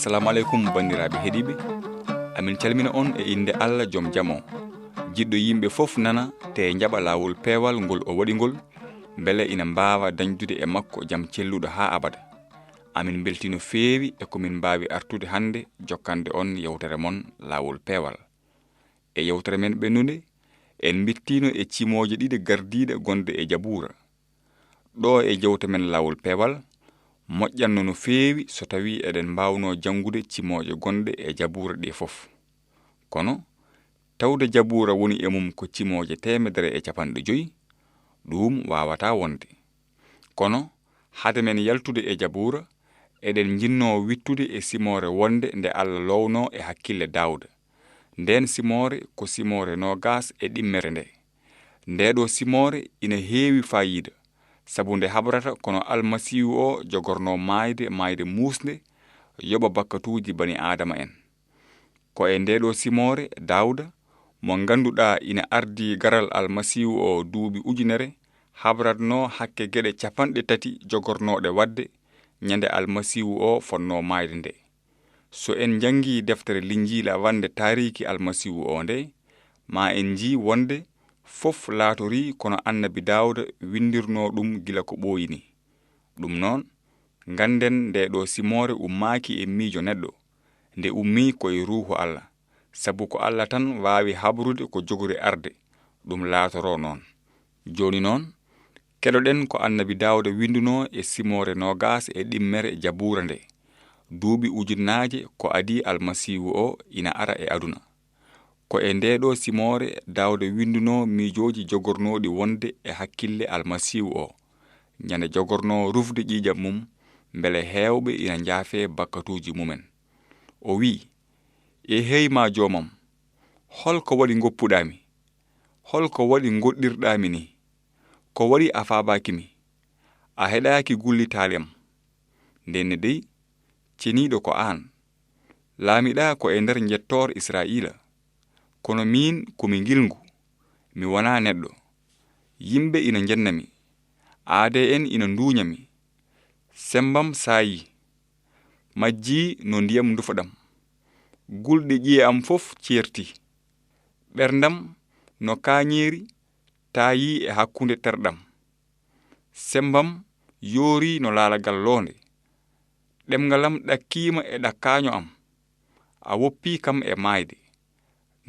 Assalamu alaikum bandiraɓe heɗiɓe. Amin calmina on e inde Allah joom jamo. Jiɗɗo yimɓe fof nana te jaɓa lawol peewal ngol o waɗi ngol beele ina mbawa dañdude e makko jam celluɗo ha abada. Amin beltino feewi e komin mbawi artude hande jokkande on yewtere mon lawol peewal. E yewtere men ɓennude en bittino e cimoje ɗiɗi gardiɗe gonde e Jabura. Ɗo e jewte men lawol peewal moƴƴanno no feewi so tawi eɗen mbawno jangude cimoje gonde e Jabura ɗe fof. Kono tawde Jabura woni e mum ko cimoje 150, ɗum wawata wonde. Kono hade men yaltude e Jabura eɗen jinno wittude e simore wonde nde Allah lowno e hakkille Dawuda. Nden simore ko simore nogas e ɗimmere nde. Ndeɗo simore ina heewi fayida, sabu nde habrata kono almasihu o jogorno mayde musde yoɓa bakkatuji bani adama en. Ko e ndeɗo simore Dawuda mo ganduɗa ina ardi garal almasihu o duuɓi ujunere habratno hakke geɗe 300 jogornoɗe wadde nyande almasihu o fonno mayde nde. So en jangi deftere Linjila wande tariki almasihu o nde, ma en ji wonde fof laatori kono annabi Dawuda windirno ɗum gila ko ɓooyini. Ɗum noon ganden ndeɗo simore ummaki e miijo neɗɗo, nde ummi koye ruuhu Allah, sabu ko Allah tan wawi habrude ko jogori arde, ɗum laatoro noon. Joni noon keɗoɗen ko annabi Dawuda winduno e simore nogas e ɗimmere Jabura nde, duuɓi ujunnaje ko adi almasihu o ina ara e aduna. Ko e ndeɗo simore Dawuda winduno miijoji jogornoɗi wonde e hakkille almasihu o, nyande jogorno rufde ƴiƴam mum beele hewɓe ina jaafe bakkatuji mumen. O wi, e heyma joomam, holko waɗi goppuɗami, holko waɗi goɗɗirɗami ni, ko waɗi a faabakimi, a heɗaki gullitalem. Ndenne dey ceniɗo ko an, laamiɗa ko e nder jettor Israila, kono min komi gilngu, mi wona neɗɗo. Yimɓe ina jennami, aade en ina nduñami, sembam saayi, majji no ndiyam ndufaɗam, gulɗe ƴiye am fof ceerti, ɓerdam no kañeeri taayi e hakkunde terɗam, sembam yoori no laalagal loonde, ɗemgalam ɗakkima e ɗakkaño am, a woppi kam e maayde,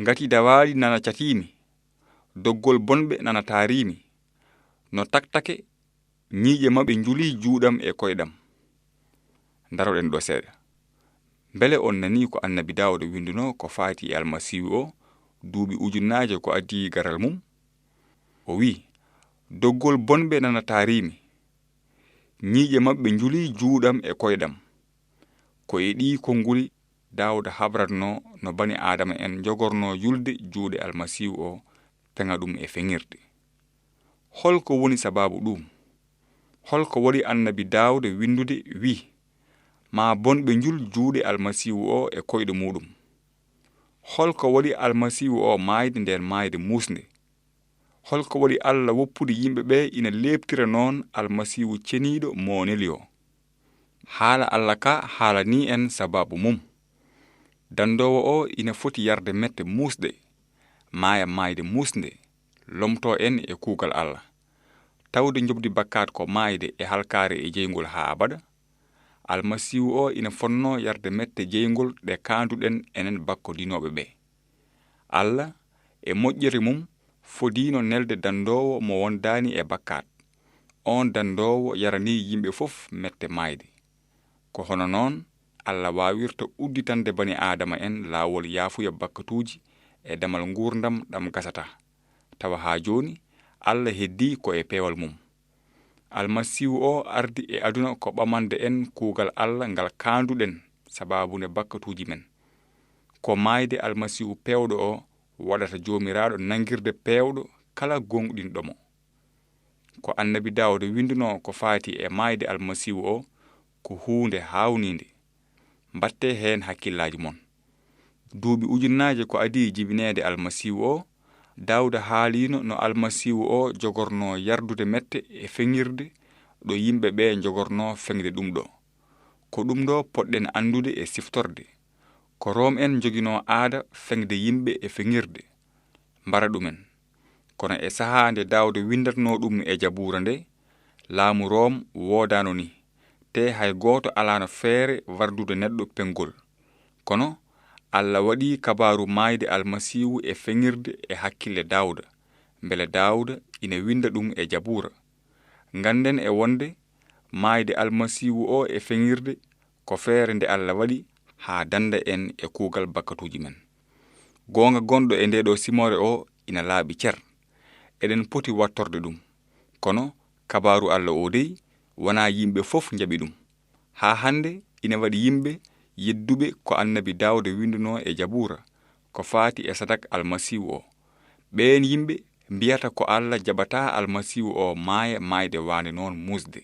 ngati dawaali nana catimi, doggol bonɓe nana taarimi, no taktake ñiiƴe maɓe njuli juuɗam e koyɗam. Daroɗen ɗo seeɗa. Bele on nani ko annabi Dawuda winduno ko faati e almasihu o duuɓi ujunnaje ko addi garal mum. O wi, doggol bonɓe nana taarimi, ñiiƴe maɓɓe njuli juuɗam e koyɗam. Ko e ɗi konnguli Dawuda habratno no bani adama en jogorno yulde juuɗe almasihu o feŋa ɗum e feŋirde. Holko woni sababu ɗum? Holko waɗi annabi Dawuda windude wi, ma bonɓe njul juuɗe almasihu o e koyɗe muɗum? Holko waɗi almasihu o maayde nden maayde musnde? Holko waɗi Allah woppude yimɓeɓe ina leeptira noon almasihu ceniɗo mo neli o? Haala Allah ka haalani en sababu mum. Dandowo o ina foti yarde mette musɗe, maaya maayde musnde, lomto en e kuugal Allah. Tawde jobdi bakkat ko maayde e halkare e jeygol ha abada, almasihu o ina fonno yarde mette jeygol ɗe kanduɗen enen bakkodinoɓe ɓe. Allah e moƴƴere mum fodino nelde dandowo mo wondani e bakkat. On dandowo yarani yimɓe fof mette maayde. Ko hono noon Allah wawirta udditande bani adama en laawol yaafuya bakkatuji e damal ngurdam ɗam gasata. Tawa ha joni Allah heddi ko e peewal mum. Almasihu o ardi e aduna ko ɓamande en kuugal Allah ngal kanduɗen sababune bakkatuji men. Ko maayde almasihu pewɗo o waɗata jomiraɗo nangirde pewɗo kala gonɗinɗomo. Ko annabi Dawuda winduno ko faati e maayde almasihu o ko huunde hawnide. Mbatte hen hakkillaji mon. Duuɓi ujunnaje ko adi jibinede almasihu o, Dawuda haalino no almasihu o jogorno yardude mette e feŋirde ɗo yimɓe ɓe jogorno feŋde ɗum ɗo. ko ɗum ɗo poɗɗen andude e siftorde. Ko Rom en jogino aada feŋde yimɓe e feŋirde mbara ɗumen. Kono e saha nde Daawuda windatno ɗum e jabura nde, laamu Rom woodano ni, te hay gooto alano feere wardude neɗɗo peŋgol. Kono Allah waɗi kabaru maayde almasihu e feŋirde e hakkille Daawuda, mbele Daawuda ina winda ɗum e jabura. Nganden e wonde maayde almasihu o e feŋirde ko feere nde Allah waɗi haa danda en e kuugal bakkatuji men. Goonga gonɗo e ndeɗo simore o ina laaɓi cer. Eɗen poti wattorde ɗum. Kono kabaru Allah o dey wona yimɓe fof njaɓi ɗum. Haa hande ina waɗi yimɓe yedduɓe ko annabi Daawuda winduno e jabura ko faati e sadak almasihu o. Ɓeen yimɓe mbiyata ko Allah jaɓata almasihu o maaya maayde waande noon musde.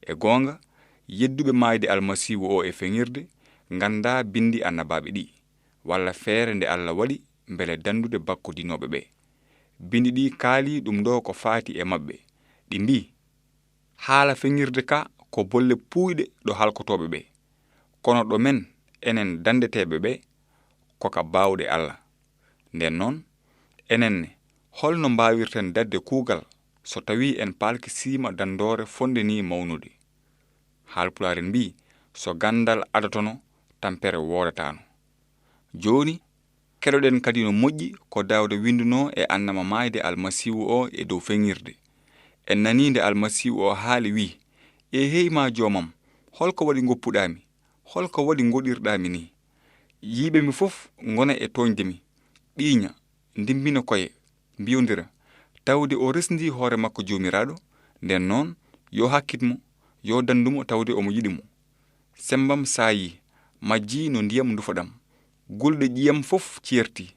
E goonga yedduɓe maayde almasihu o e feŋirde nganda bindi annabaɓe ɗi, walla feere nde Allah waɗi mbele dandude bakkodinoɓe ɓe. Bindi ɗi kaali ɗum ɗo ko faati e maɓɓe. Ɗi mbi, haala feŋirde ka ko bolle puyɗe ɗo halkotoɓe ɓe, kono ɗo men enen dandeteɓe ɓe koka baawɗe Allah. Nden noon enenne holno mbawirten dadde kuugal so tawi en palki siima dandore fonde ni mawnude. Haalpulaar en mbi, so gandal adatono tampere woodatano. Joni keɗoɗen kadi no moƴƴi ko Daawuda winduno e annama maayde almasihu o e dow feŋirde. En nani nde almasihu o haali wi, e heyma joomam, holko waɗi goppuɗami, holko waɗi goɗirɗami ni? Yiɓe mi fof ngona e toñdemi, ɓiiña, ndimbina koye, mbiyodira, tawde o resndi hoore makko joomiraɗo. Nden noon yo hakkitmo, yo dandumo tawde omo yiɗimo. Sembam saayi, majji no ndiyam ndufaɗam, gulɗe ƴiyam fof ciyerti,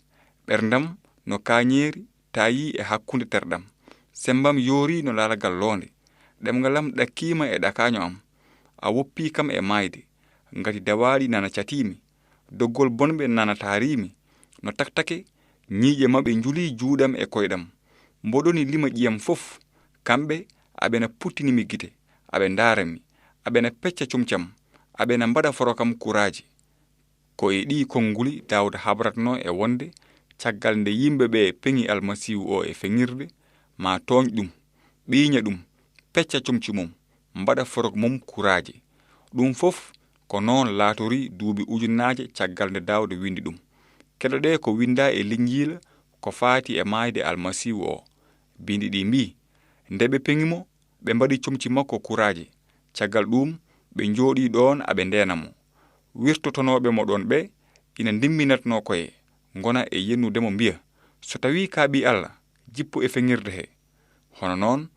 ɓerdam no kañeeri tayi e hakkunde terɗam. Sembam yoori no laalagal loonde, ɗemgalam ɗakkima e ɗakaño am. A woppi kam e maayde, ngati dawaɗi nana catimi, doggol bonɓe nana taarimi, no taktake ñiiƴe maɓɓe njuli juuɗam e koyɗam. Mboɗoni lima ƴiyam fof, kamɓe aɓena puttinimi gite, aɓe ndaarami, aɓena pecca comcam, aɓena mbaɗa forokam kuraaji. Ko e ɗi konnguli Daawuda habratno e wonde caggal nde yimɓe ɓe peŋi almasihu o e feŋirde, ma tooñ ɗum, ɓiiña ɗum, pecca comci mum, mbaɗa forok mum kuraaji. Ɗum fof ko noon laatori duuɓi ujunnaaje caggal nde Daawuda windi ɗum. Keɗoɗe ko winda e Linjiila ko faati e maayde almasihu o. Bindi ɗi mbi, nde ɓe peŋimo ɓe mbaɗi comci makko kuraaji, caggal ɗum ɓe njooɗi ɗon aɓe ndenamo. Wirtotonoɓe mo ɗon ɓe ina ndimminatno koye, ngona e yennudemo mbiya, so tawi ka ɓi Allah, jippu e feŋirde he. Hono noon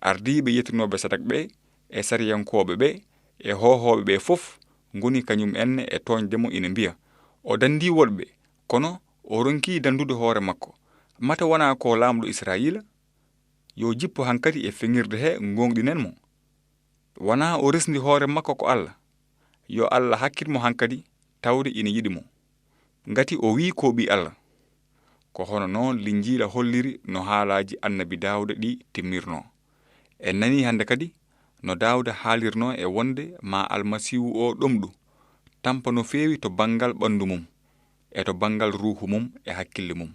ardiɓe yettinoɓe sadak ɓe e sariyankoɓe ɓe e hohoɓe ɓe fof ngoni kañum enne e toñdemo ina mbiya, o dandi woɗɓe, kono o ronki dandude hoore makko. Mata wona ko laamɗo Israila? Yo jippu hankadi e feŋirde he gonɗinen mo. Wona o resndi hoore makko ko Allah? Yo Allah hakkitmo hankadi tawde ina yiɗimo, ngati o wi ko ɓi Allah. Ko hono noon Linjiila holliri no haalaji annabi Daawuda ɗi timmirno. En nani hande kadi no Daawuda haalirno e wonde ma almasihu o ɗomɗu tampa no feewi to bangal ɓandu mum e to bangal ruuhu mum e hakkille mum.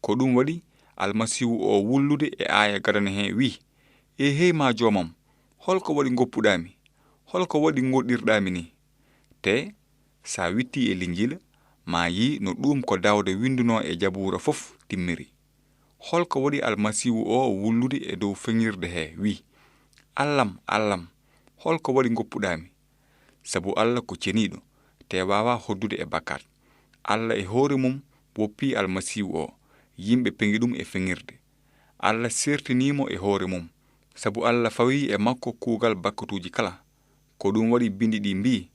Ko ɗum waɗi almasihu o wullude e aaya gadana he wi, e heyma joomam, holko waɗi goppuɗami, holko waɗi goɗɗirɗami ni? Te sa witti e Linjiila ma yi no ɗum ko Daawuda winduno e jabura fof timmiri. Holko waɗi almasihu o wullude e dow feŋirde he wi, Allam, Allam, holko waɗi goppuɗami? Sabu Allah ko ceniɗo, te wawa hoddude e bakkat. Allah e hoore mum woppi almasihu o, yimɓe peŋi ɗum e feŋirde. Allah sertinimo e hoore mum, sabu Allah fawi e makko kuugal bakkatuji kala. Ko ɗum waɗi bindi ɗi mbi,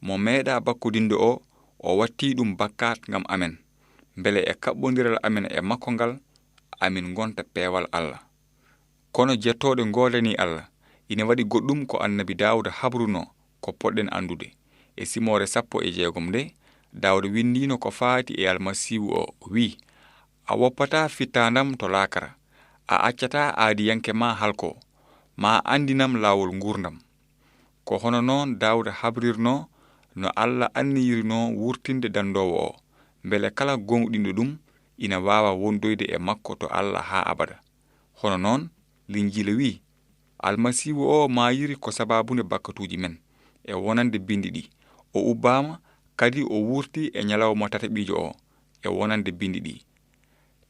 mo meeɗa bakkodinde o watti ɗum bakkat ngam amen, mbele e kaɓɓodiral amen e makko ngal amin gonta peewal Allah. Kono jettoɗe golani Allah ina waɗi goɗɗum ko annabi Daawuda habruno ko poɗɗen andude. E Simore 16 nde Daawuda windino ko faati e almasihu o wi, a woppata fittandam to laakara, a accata aadiyanke ma halko, ma andinam laawol ngurdam. ko hono noon Daawuda habrirno no Allah anniyirino wurtinde dandowo o mbele kala gonɗinɗo ɗum ina wawa wondoyde e makko to Allah ha abada. Hono noon Linjila wi almasihu o mayiri ko sababunde bakkatuji men e wonande bindi ɗi. O ubbama kadi o wurti e nyalawma tataɓijo o e wonande bindi ɗi.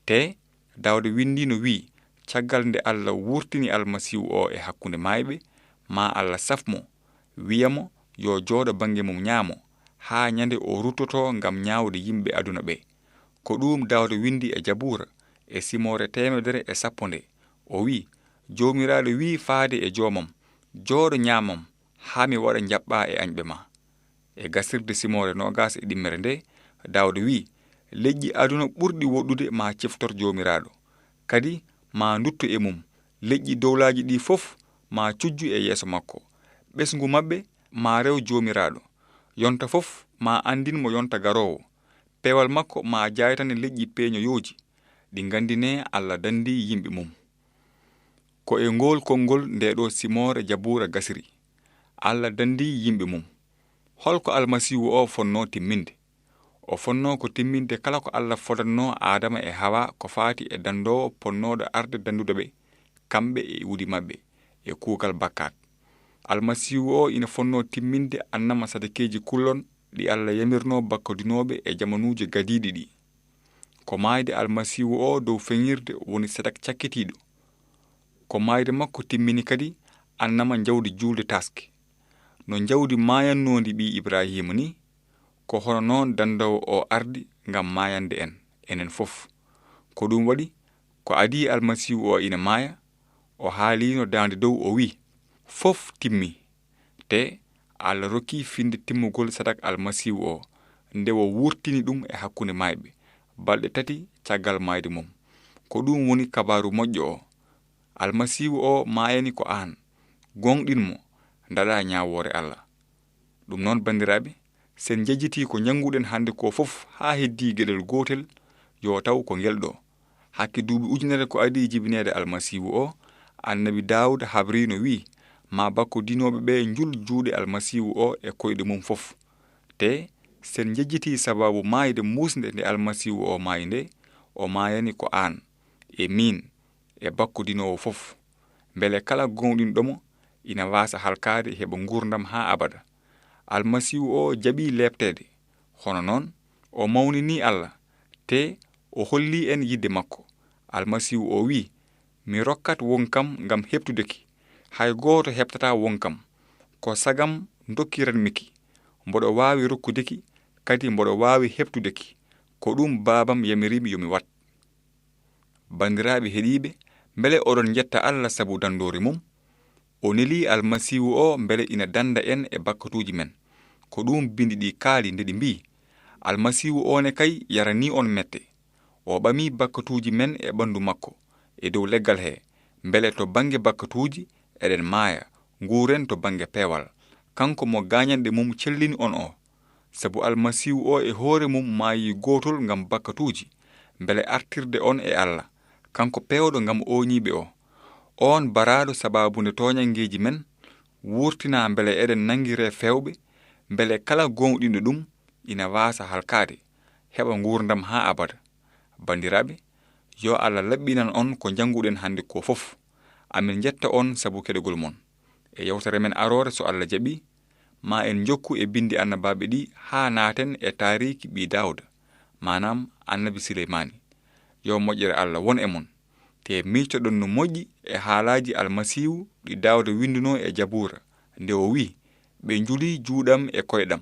Te Daawuda windi no wi caggal nde Allah wurtini almasihu o e hakkunde mayɓe ma Allah safmo wiyamo yo jooɗo bange mum ñaamo ha nyande o ruttoto ngam ñaawde yimɓe aduna ɓe. Ko ɗum Daawuda windi e Jabura e Simore 110 o wi jomiraɗo wi faade e joomam jooɗo ñaamam ha mi waɗa jaɓɓa e añɓe ma. E gasirde Simore 20 nde Daawuda wi leƴƴi aduna ɓurɗi woɗɗude ma ciftor jomiraɗo kadi ma ndutto e mum. Leƴƴi dowlaji ɗi fof ma cujju e yeeso makko. ɓesngu maɓɓe ma rew jomiraɗo. Yonta fof ma andin mo yonta garowo. Pewal makko ma jaytane leƴƴi peeñoyoji ɗi gandine Allah dandi yimɓe mum. Ko e ngol konngol ndeɗo Simore Jabura gasiri Allah dandi yimɓe mum. Holko almasihu o fonno timminde? O fonno ko timminde kala ko Allah fodanno Adama e Hawa ko faati e dandowo ponnoɗo arde dandude ɓe kamɓe e wudi maɓɓe e kuugal bakkat. Almasihu o ina fonno timminde annama sadakeji kullon ɗi Allah yamirno bakkadinoɓe e jamanuji gadiɗi ɗi. Ko mayde almasihu o dow feŋirde woni sadak cakkitiɗo. Ko mayde makko timmini kadi annama jawdi julde taske. No jawdi mayannodi ɓi Ibrahima ni ko hono noon dandowo o ardi ngam mayande enen fof. Ko ɗum waɗi ko adi almasihu o ina maya o haalino dande dow o wi fof timmi. Te Allah rokki finde timmugol sadak almasihu o nde o wurtini ɗum e hakkunde mayɓe balɗe 3 caggal mayde mum. Ko ɗum woni kabaru moƴƴo o. Almasihu o mayani ko an gonɗinmo ndaɗa ñawore Allah. Ɗum noon bandiraɓe, sen jejjiti ko janguɗen hande ko fof ha heddi gueɗel gotel yo taw ko gelɗo. Hakke duuɓi ujunere ko adi jibinede almasihu o, annabi Daawuda habrino wi ma bakko dinoɓe ɓe jul juuɗe almasihu o e koyɗe mum fof. Te sen jejjiti sababu mayde musde nde almasihu o mayi nde o mayani ko an e min e bakko dinowo fof mbele kala gonɗinɗomo ina wasa halkade heɓa gurdam ha abada. Almasihu o jaɓi leptede hono noon o mawnini Allah te o holli en yidde makko. Almasihu o wi mi rokkat wonkam ngam heɓtudeki hay goto heɓtata wonkam ko sagam dokkiranmiki mboɗo wawi rokkudeki kadi mboɗo wawi heɓtudeki ko ɗum babam yamirimi yomi wat. Bandiraɓe heɗiɓe, mbele oɗon jetta Allah sabu dandori mum. O neli almasihu o mbele ina danda en e bakkatuji men. Ko ɗum bindi ɗi kaali nde ɗi mbi almasihu one kay yarani on mette. O ɓami bakkatuji men e ɓandu makko e dow leggal he mbele to bange bakkatuji eɗen maaya nguren to bange peewal. Kanko mo gañanɗe mum cellini on o sabu almasihu o e hoore mum maayi gotol ngam bakkatuji mbele artirde on e Allah. Kanko pewɗo ngam oñiɓe o. On baraɗo sababunde toñangeji men wurtina mbele eɗen nangire fewɓe mbele kala gonɗinɗo ɗum ina wasa halkade heɓa gurdam ha abada. Bandiraɓe, yo Allah labbinan on ko janguɗen hande ko fof. Amin jetta on sabu keɗogol mon. E yewtere men arore so Allah jaɓi ma en jokku e bindi annabaɓe ɗi ha naten e tariki ɓi Daawuda manam annabi Suleymani. Yo moƴƴere Allah won e mon te miccoɗon no moƴƴi e haalaji almasihu ɗi Daawuda winduno e Jabura nde o wi ɓe juli juuɗam e koyɗam